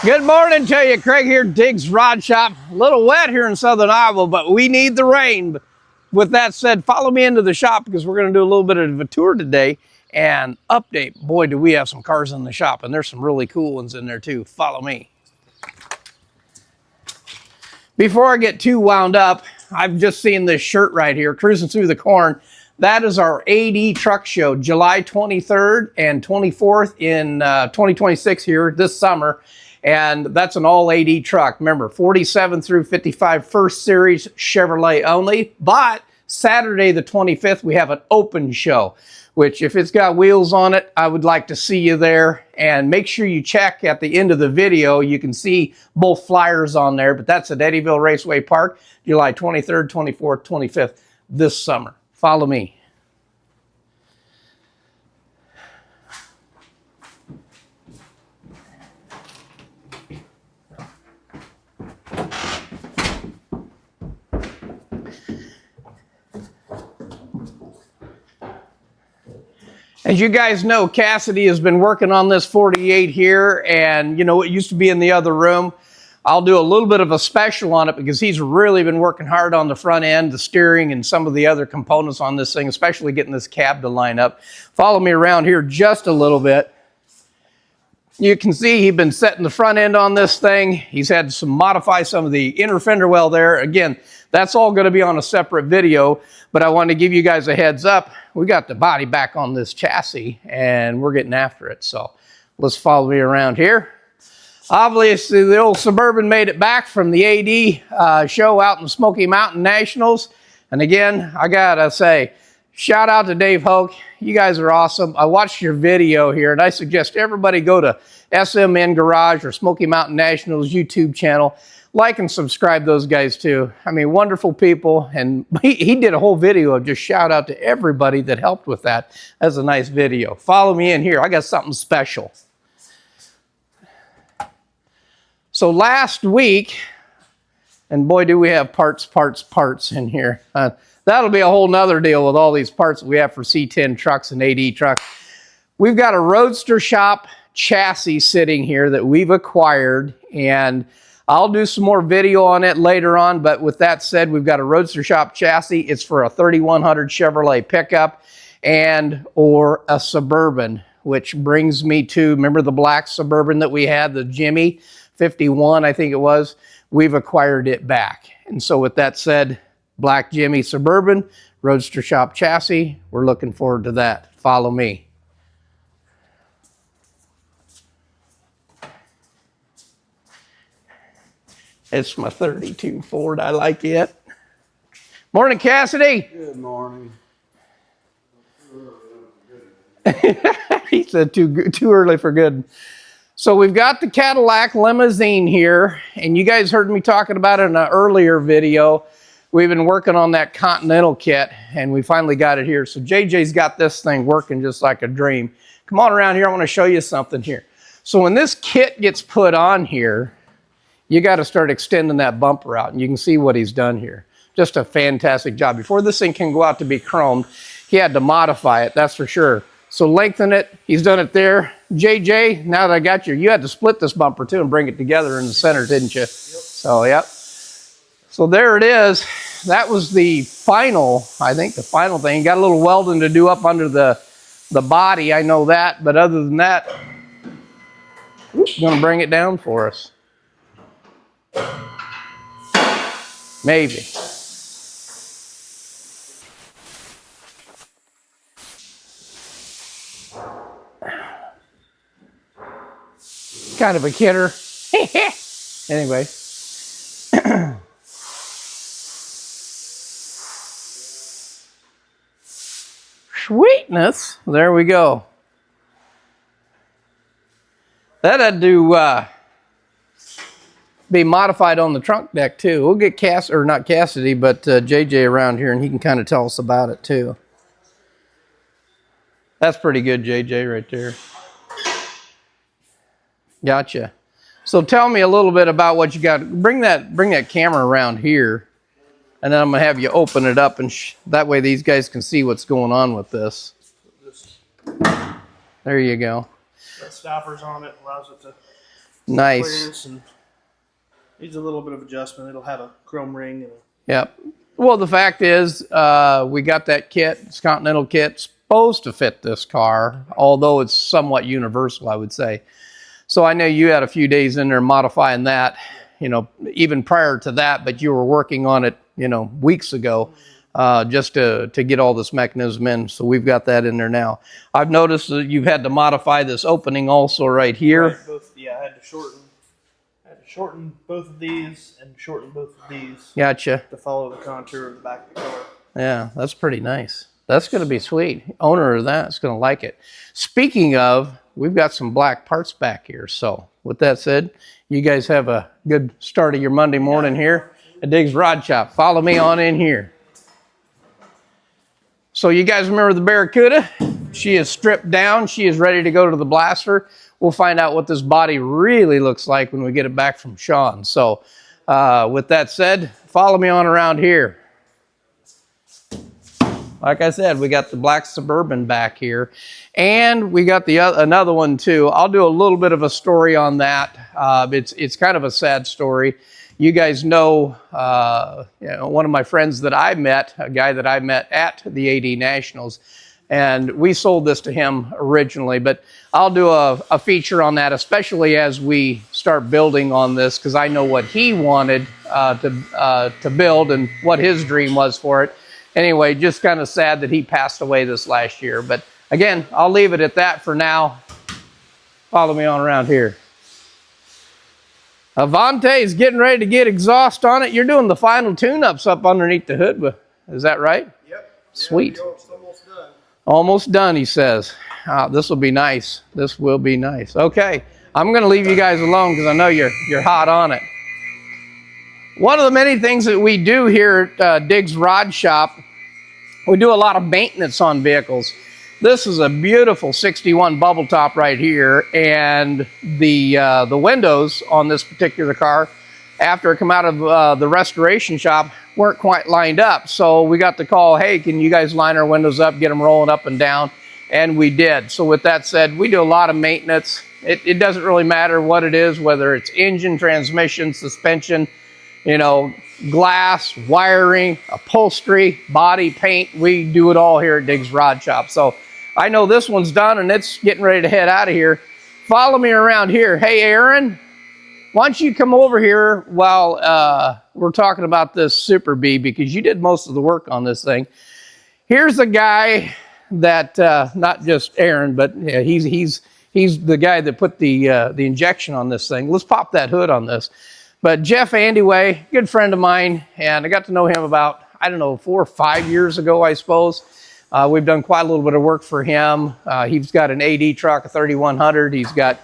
Good morning to you. Craig here, Diggs Rod Shop. A little wet here in southern Iowa, but we need the rain. But with that said, follow me into the shop because we're going to do a little bit of a tour today and update. Boy, do we have some cars in the shop, and there's some really cool ones in there too. Follow me. Before I get too wound up, I've just seen this shirt right here, cruising through the corn. That is our AD Truck Show, July 23rd and 24th in 2026 here this summer. And that's an all AD truck. Remember, 47 through 55 first series Chevrolet only. But Saturday the 25th, we have an open show, which if it's got wheels on it, I would like to see you there. And make sure you check at the end of the video. You can see both flyers on there, but that's at Eddyville Raceway Park, July 23rd, 24th, 25th this summer. Follow me. As you guys know, Cassidy has been working on this 48 here, and you know, it used to be in the other room. I'll do a little bit of a special on it because he's really been working hard on the front end, the steering, and some of the other components on this thing, especially getting this cab to line up. Follow me around here just a little bit. You can see he's been setting the front end on this thing. He's had to modify some of the inner fender well there. Again, that's all going to be on a separate video, but I wanted to give you guys a heads up. We got the body back on this chassis, and we're getting after it. So let's follow me around here. Obviously, the old Suburban made it back from the AD show out in the Smoky Mountain Nationals. And again, I got to say, shout out to Dave Hoke. You guys are awesome. I watched your video here, and I suggest everybody go to SMN Garage or Smoky Mountain Nationals YouTube channel. Like and subscribe those guys too. I mean, wonderful people. And he did a whole video of just shout out to everybody that helped with that. That's a nice video. Follow me in here. I got something special. So last week, and boy, do we have parts in here. That'll be a whole nother deal with all these parts that we have for C10 trucks and AD trucks. We've got a Roadster Shop chassis sitting here that we've acquired, and I'll do some more video on it later on, but with that said, we've got a Roadster Shop chassis. It's for a 3100 Chevrolet pickup and or a Suburban, which brings me to, remember the black Suburban that we had, the Jimmy 51, I think it was? We've acquired it back. And so with that said, black Jimmy Suburban, Roadster Shop chassis, we're looking forward to that. Follow me. It's my 32 Ford. I like it. Morning, Cassidy. Good morning. He said too early for good. So we've got the Cadillac limousine here, and you guys heard me talking about it in an earlier video. We've been working on that Continental kit, and we finally got it here. So JJ's got this thing working just like a dream. Come on around here. I want to show you something here. So when this kit gets put on here, you got to start extending that bumper out, and you can see what he's done here. Just a fantastic job. Before this thing can go out to be chromed, he had to modify it, that's for sure. So lengthen it, he's done it there. JJ, now that I got you had to split this bumper too and bring it together in the center, didn't you? Yep. So, yep. So there it is. That was the final, I think the final thing. Got a little welding to do up under the body, I know that, but other than that, oops, gonna bring it down for us. Maybe. Kind of a kidder. Anyway. Sweetness. There we go. That had to be modified on the trunk deck too. We'll get not Cassidy, but JJ around here, and he can kind of tell us about it too. That's pretty good, JJ, right there. Gotcha. So tell me a little bit about what you got. Bring that camera around here, and then I'm gonna have you open it up, and that way these guys can see what's going on with this. There you go. Got stoppers on it, allows it to Nice. clearance, and needs a little bit of adjustment. It'll have a chrome ring. And Yep. Well, the fact is, we got that kit. It's Continental kit, supposed to fit this car, although it's somewhat universal, I would say. So I know you had a few days in there modifying that, you know, even prior to that, but you were working on it, you know, weeks ago, just to get all this mechanism in. So we've got that in there now. I've noticed that you've had to modify this opening also right here. right, both, yeah, I had to shorten both of these and shorten both of these Gotcha. to follow the contour of the back of the car. Yeah, that's pretty nice. That's going to be sweet. Owner of that's going to like it. Speaking of, we've got some black parts back here. So with that said, you guys have a good start of your Monday morning here at Diggs Rod Shop. Follow me on in here. So you guys remember the Barracuda? She is stripped down. She is ready to go to the blaster. We'll find out what this body really looks like when we get it back from Sean. So with that said, follow me on around here. Like I said, we got the black Suburban back here, and we got the another one too. I'll do a little bit of a story on that. It's kind of a sad story. You guys know, you know, one of my friends that I met, a guy that I met at the AD Nationals, and we sold this to him originally, but I'll do a feature on that, especially as we start building on this, because I know what he wanted to build and what his dream was for it. Anyway, just kind of sad that he passed away this last year. But again, I'll leave it at that for now. Follow me on around here. Avante is getting ready to get exhaust on it. You're doing the final tune-ups up underneath the hood. Is that right? Yep. Sweet. Yeah, almost done. Almost done, he says. This will be nice. This will be nice. Okay, I'm going to leave you guys alone because I know you're hot on it. One of the many things that we do here at Diggs Rod Shop, we do a lot of maintenance on vehicles. This is a beautiful 61 bubble top right here, and the windows on this particular car, after it come out of the restoration shop, weren't quite lined up. So we got the call, hey, can you guys line our windows up, get them rolling up and down? And we did. So with that said, we do a lot of maintenance. It doesn't really matter what it is, whether it's engine, transmission, suspension, you know, glass, wiring, upholstery, body, paint. We do it all here at Diggs Rod Shop. So I know this one's done and it's getting ready to head out of here. Follow me around here. Hey, Aaron, why don't you come over here while we're talking about this Super Bee, because you did most of the work on this thing. Here's a guy that, not just Aaron, but yeah, he's the guy that put the injection on this thing. Let's pop that hood on this. But Jeff Andyway, good friend of mine, and I got to know him about, I don't know, 4 or 5 years ago, I suppose. We've done quite a little bit of work for him. He's got an AD truck, a 3100. He's got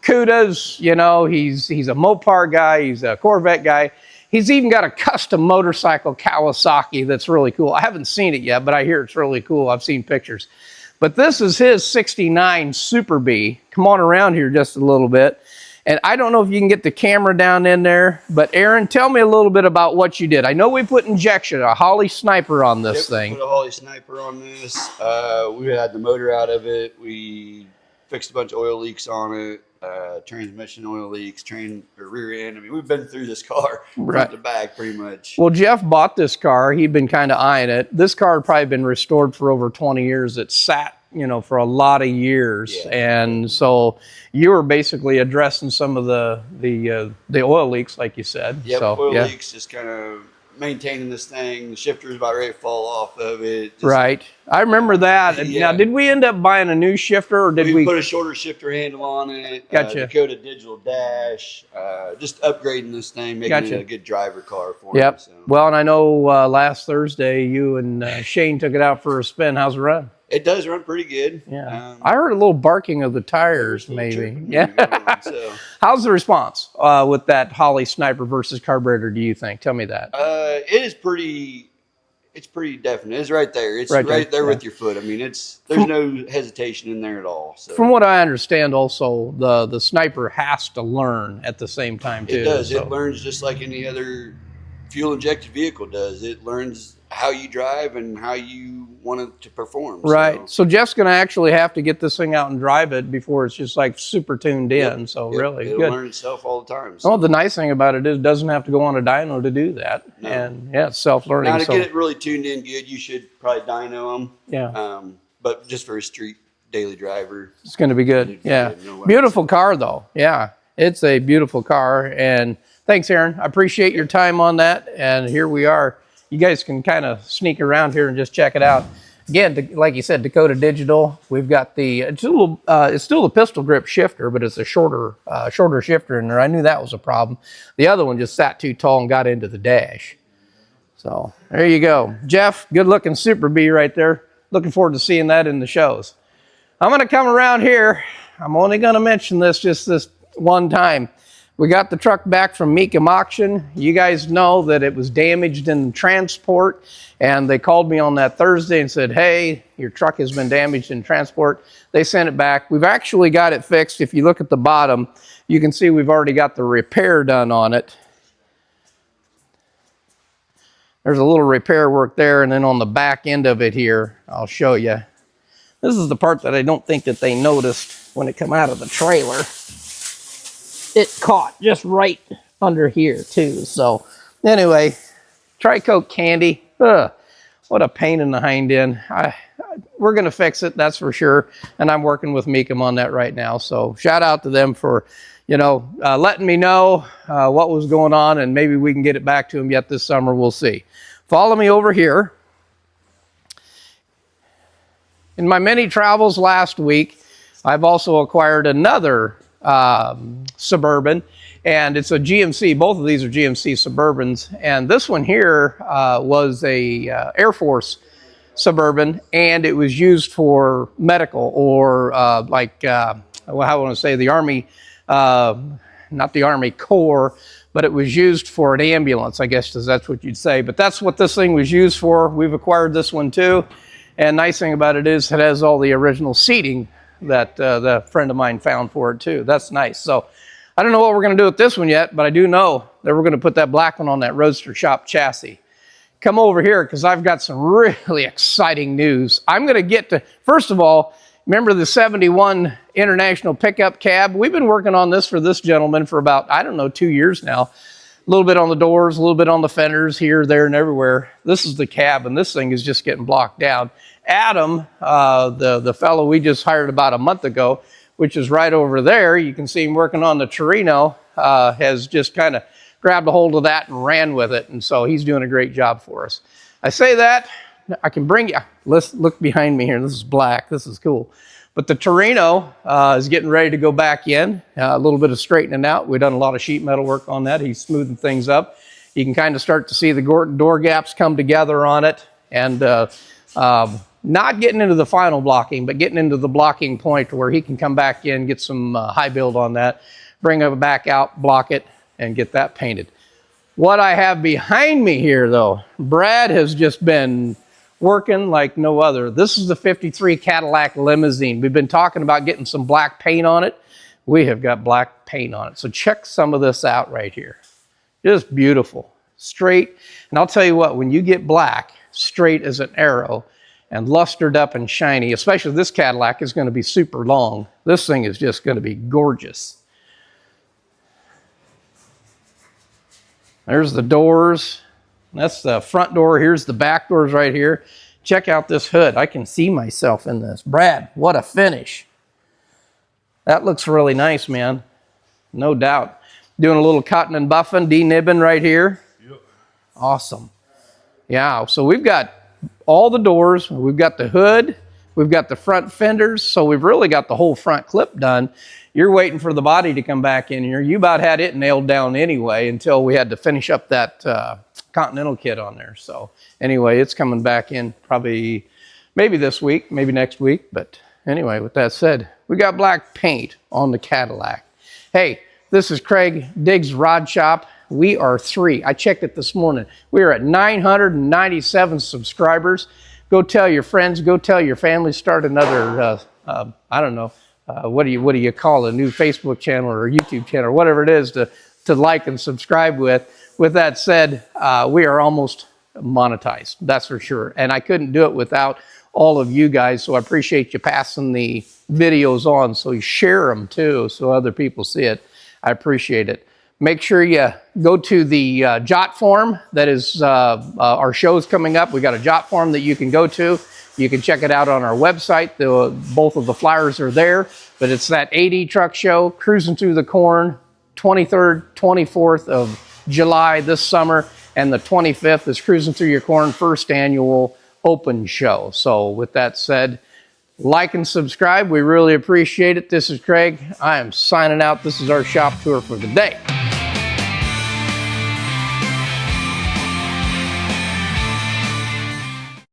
Cudas, you know, he's a Mopar guy, he's a Corvette guy. He's even got a custom motorcycle Kawasaki that's really cool. I haven't seen it yet, but I hear it's really cool. I've seen pictures. But this is his 69 Super Bee. Come on around here just a little bit. And I don't know if you can get the camera down in there, but Aaron, tell me a little bit about what you did. I know we put injection, a Holly Sniper on this thing. We put a Holly Sniper on this. We had the motor out of it. We fixed a bunch of oil leaks on it, transmission oil leaks, rear end. I mean, we've been through this car front to back pretty much. Well, Jeff bought this car. He'd been kind of eyeing it. This car had probably been restored for over 20 years. It sat, you know, for a lot of years. Yeah. And so you were basically addressing some of the oil leaks, like you said. Yep, so, oil leaks, just kind of maintaining this thing. The shifter's about ready to fall off of it. Just, right. I remember that. Yeah. Now, did we end up buying a new shifter, or did we put a shorter shifter handle on it? Gotcha. Dakota digital dash. Just upgrading this thing, making it a good driver car for me. Yep. So. Well, and I know last Thursday you and Shane took it out for a spin. How's it run? It does run pretty good. Yeah. I heard a little barking of the tires, maybe. Yeah. So. How's the response with that Holly Sniper versus carburetor, do you think? Tell me that. It is pretty, it's pretty definite. It's right there. It's right there with your foot. I mean, there's no hesitation in there at all. So. From what I understand, also, the Sniper has to learn at the same time, too. It does. So. It learns just like any other fuel injected vehicle does. It learns how you drive and how you want it to perform. Right. So Jeff's going to actually have to get this thing out and drive it before it's just like super tuned in. Yep, So yep, really it'll good. learn itself all the time. So. Oh, the nice thing about it is it doesn't have to go on a dyno to do that. No. And yeah, it's self-learning. Now to get it really tuned in good, you should probably dyno them. Yeah. But just for a street daily driver, it's going to be good. Yeah. Beautiful car though. Yeah. It's a beautiful car. And thanks, Aaron. I appreciate your time on that. And here we are. You guys can kind of sneak around here and just check it out. Again, like you said, Dakota Digital. We've got the it's still the pistol grip shifter, but it's a shorter shifter in there. I knew that was a problem. The other one just sat too tall and got into the dash. So there you go, Jeff. Good looking Super Bee right there. Looking forward to seeing that in the shows. I'm going to come around here. I'm only going to mention this just this one time. We got the truck back from Mecum Auction. You guys know that it was damaged in transport, and they called me on that Thursday and said, hey, your truck has been damaged in transport. They sent it back. We've actually got it fixed. If you look at the bottom, you can see we've already got the repair done on it. There's a little repair work there, and then on the back end of it here, I'll show you. This is the part that I don't think that they noticed when it come out of the trailer. It caught just right under here too. So anyway, Tricoat candy. Ugh, what a pain in the hind end. We're going to fix it, that's for sure. And I'm working with Mecum on that right now. So shout out to them for, letting me know what was going on, and maybe we can get it back to them yet this summer. We'll see. Follow me over here. In my many travels last week, I've also acquired another Suburban, and it's a GMC. Both of these are GMC Suburbans, and this one here was a Air Force Suburban, and it was used for medical or how I want to say the Army, not the Army Corps, but it was used for an ambulance, I guess that's what you'd say. But that's what this thing was used for. We've acquired this one too, and nice thing about it is it has all the original seating that the friend of mine found for it too. That's nice. So I don't know what we're going to do with this one yet, but I do know that we're going to put that black one on that Roadster Shop chassis. Come over here because I've got some really exciting news. I'm going to get to, first of all, remember the 71 International Pickup Cab? We've been working on this for this gentleman for about, 2 years now. A little bit on the doors, a little bit on the fenders, here, there, and everywhere. This is the cab, and this thing is just getting blocked down. Adam, the fellow we just hired about a month ago, which is right over there, you can see him working on the Torino, has just kind of grabbed a hold of that and ran with it, and so he's doing a great job for us. I say that, I can bring you, let's look behind me here, this is black, this is cool. But the Torino is getting ready to go back in, a little bit of straightening out. We've done a lot of sheet metal work on that. He's smoothing things up. You can kind of start to see the door gaps come together on it, and not getting into the final blocking, but getting into the blocking point where he can come back in, get some high build on that, bring it back out, block it, and get that painted. What I have behind me here, though, Brad has just been working like no other. This is the 53 Cadillac limousine. We've been talking about getting some black paint on it. We have got black paint on it. So check some of this out right here. Just beautiful, straight. And I'll tell you what, when you get black, straight as an arrow, and lustered up and shiny, especially this Cadillac is going to be super long. This thing is just going to be gorgeous. There's the doors. That's the front door. Here's the back doors right here. Check out this hood. I can see myself in this. Brad, what a finish. That looks really nice, man. No doubt. Doing a little cutting and buffing, denibbing right here. Yep. Awesome. Yeah, so we've got all the doors, we've got the hood, we've got the front fenders, so we've really got the whole front clip done. You're waiting for the body to come back in here. You about had it nailed down anyway until we had to finish up that Continental kit on there. So anyway, it's coming back in probably maybe this week, maybe next week. But anyway, with that said, we got black paint on the Cadillac. Hey, this is Craig Diggs Rod Shop. We are 3. I checked it this morning. We are at 997 subscribers. Go tell your friends. Go tell your family. Start another, I don't know, what do you call it? A new Facebook channel or YouTube channel or whatever it is to like and subscribe with. with that said, we are almost monetized, that's for sure. And I couldn't do it without all of you guys, so I appreciate you passing the videos on, so you share them too, so other people see it. I appreciate it. Make sure you go to the Jot form. That is our show's coming up. We got a Jot form that you can go to. You can check it out on our website. Both of the flyers are there. But it's that AD truck show, Cruising Through the Corn, 23rd, 24th of July this summer. And the 25th is Cruising Through Your Corn, first annual open show. So with that said, like and subscribe. We really appreciate it. This is Craig. I am signing out. This is our shop tour for the day.